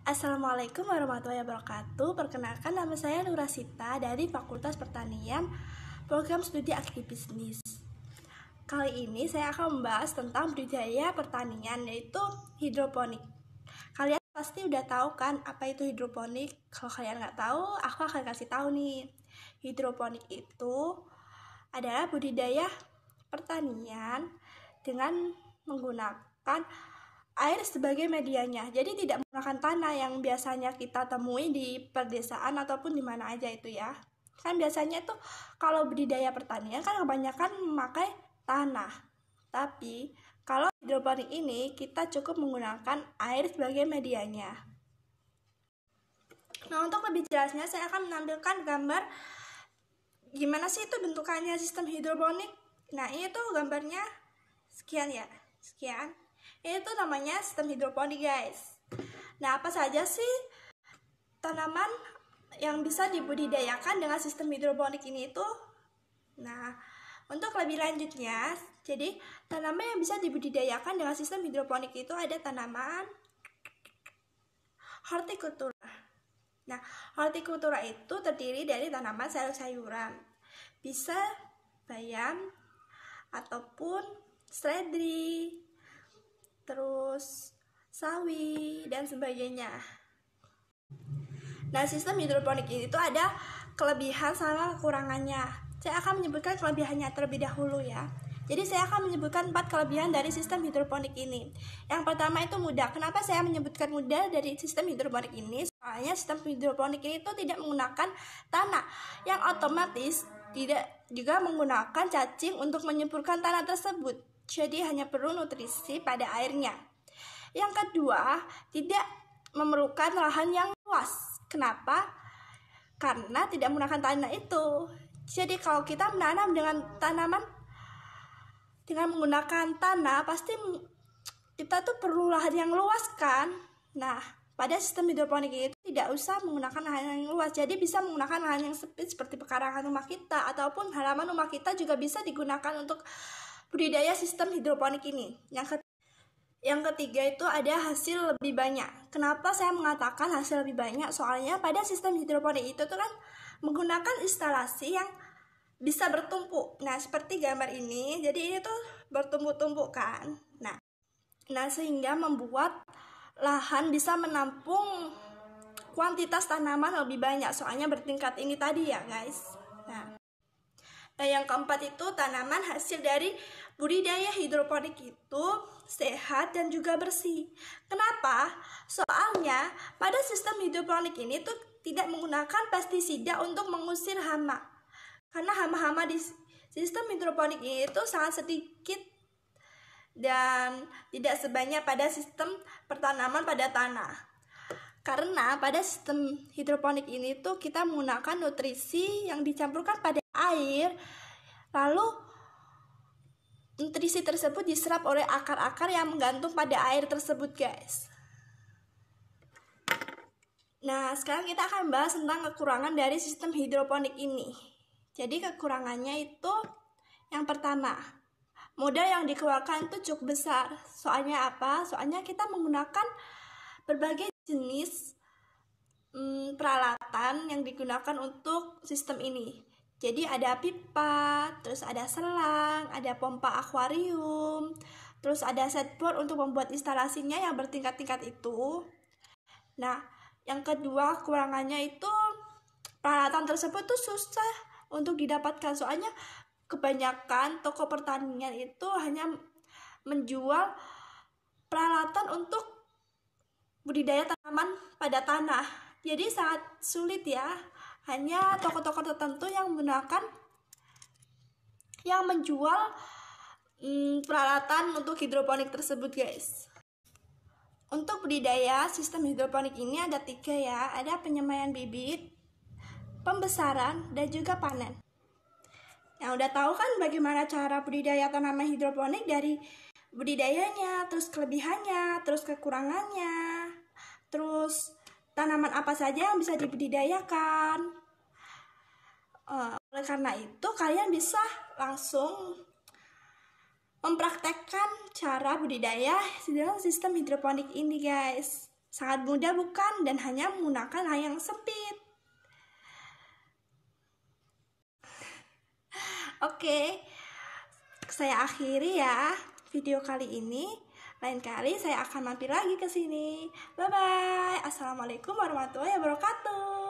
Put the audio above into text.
Assalamualaikum warahmatullahi wabarakatuh. Perkenalkan, nama saya Nurasita dari Fakultas Pertanian, Program Studi Agribisnis. Kali ini saya akan membahas tentang budidaya pertanian, yaitu hidroponik. Kalian pasti udah tahu kan apa itu hidroponik? Kalau kalian nggak tahu, aku akan kasih tahu nih. Hidroponik itu adalah budidaya pertanian dengan menggunakan air sebagai medianya. Jadi tidak menggunakan tanah yang biasanya kita temui di pedesaan ataupun di mana aja itu ya. Kan biasanya tuh kalau budidaya pertanian kan kebanyakan memakai tanah. Tapi kalau hidroponik ini kita cukup menggunakan air sebagai medianya. Nah, untuk lebih jelasnya saya akan menampilkan gambar gimana sih itu bentukannya sistem hidroponik. Nah, ini tuh gambarnya sekian ya. Sekian. Itu namanya sistem hidroponik, guys. Nah, apa saja sih tanaman yang bisa dibudidayakan dengan sistem hidroponik ini itu? Nah, untuk lebih lanjutnya, jadi tanaman yang bisa dibudidayakan dengan sistem hidroponik itu ada tanaman hortikultura. Nah, hortikultura itu terdiri dari tanaman sayur-sayuran. Bisa bayam ataupun seledri, terus sawi dan sebagainya. Nah, sistem hidroponik ini tuh ada kelebihan sama kekurangannya. Saya akan menyebutkan kelebihannya terlebih dahulu ya. Jadi saya akan menyebutkan 4 kelebihan dari sistem hidroponik ini. Yang pertama itu mudah. Kenapa saya menyebutkan mudah dari sistem hidroponik ini? Soalnya sistem hidroponik ini tuh tidak menggunakan tanah, yang otomatis tidak juga menggunakan cacing untuk menyuburkan tanah tersebut. Jadi hanya perlu nutrisi pada airnya. Yang kedua, tidak memerlukan lahan yang luas. Kenapa? Karena tidak menggunakan tanah itu. Jadi kalau kita menanam dengan tanaman dengan menggunakan tanah, pasti kita tuh perlu lahan yang luas kan. Nah, pada sistem hidroponik itu tidak usah menggunakan lahan yang luas. Jadi bisa menggunakan lahan yang sempit seperti pekarangan rumah kita ataupun halaman rumah kita juga bisa digunakan untuk budidaya sistem hidroponik ini. Yang ketiga itu ada hasil lebih banyak. Kenapa saya mengatakan hasil lebih banyak? Soalnya pada sistem hidroponik itu tuh kan menggunakan instalasi yang bisa bertumpuk. Nah, seperti gambar ini. Jadi ini tuh bertumpuk-tumpuk kan. Nah, sehingga membuat lahan bisa menampung kuantitas tanaman lebih banyak. Soalnya bertingkat ini tadi ya, guys. Nah, yang keempat itu tanaman hasil dari budidaya hidroponik itu sehat dan juga bersih. Kenapa? Soalnya pada sistem hidroponik ini tuh tidak menggunakan pestisida untuk mengusir hama. Karena hama-hama di sistem hidroponik ini itu sangat sedikit dan tidak sebanyak pada sistem pertanaman pada tanah. Karena pada sistem hidroponik ini tuh kita menggunakan nutrisi yang dicampurkan pada air, lalu nutrisi tersebut diserap oleh akar-akar yang menggantung pada air tersebut, guys. Nah, sekarang kita akan bahas tentang kekurangan dari sistem hidroponik ini. Jadi kekurangannya itu yang pertama, modal yang dikeluarkan itu cukup besar. Soalnya apa? Soalnya kita menggunakan berbagai jenis peralatan yang digunakan untuk sistem ini. Jadi ada pipa, terus ada selang, ada pompa akuarium, terus ada setboard untuk membuat instalasinya yang bertingkat-tingkat itu. Nah, yang kedua kekurangannya itu peralatan tersebut tuh susah untuk didapatkan. Soalnya kebanyakan toko pertanian itu hanya menjual peralatan untuk budidaya tanaman pada tanah. Jadi sangat sulit ya. Hanya toko-toko tertentu yang menjual peralatan untuk hidroponik tersebut, guys. Untuk budidaya sistem hidroponik ini ada 3 ya. Ada penyemaian bibit, pembesaran, dan juga panen. Yang udah tahu kan bagaimana cara budidaya tanaman hidroponik, dari budidayanya, terus kelebihannya, terus kekurangannya, terus tanaman apa saja yang bisa dibudidayakan. Oleh karena itu, kalian bisa langsung mempraktekkan cara budidaya dengan sistem hidroponik ini, guys. Sangat mudah bukan? Dan hanya menggunakan layang sempit. Oke, saya akhiri ya video kali ini. Lain kali saya akan mampir lagi ke sini. Bye bye. Assalamualaikum warahmatullahi wabarakatuh.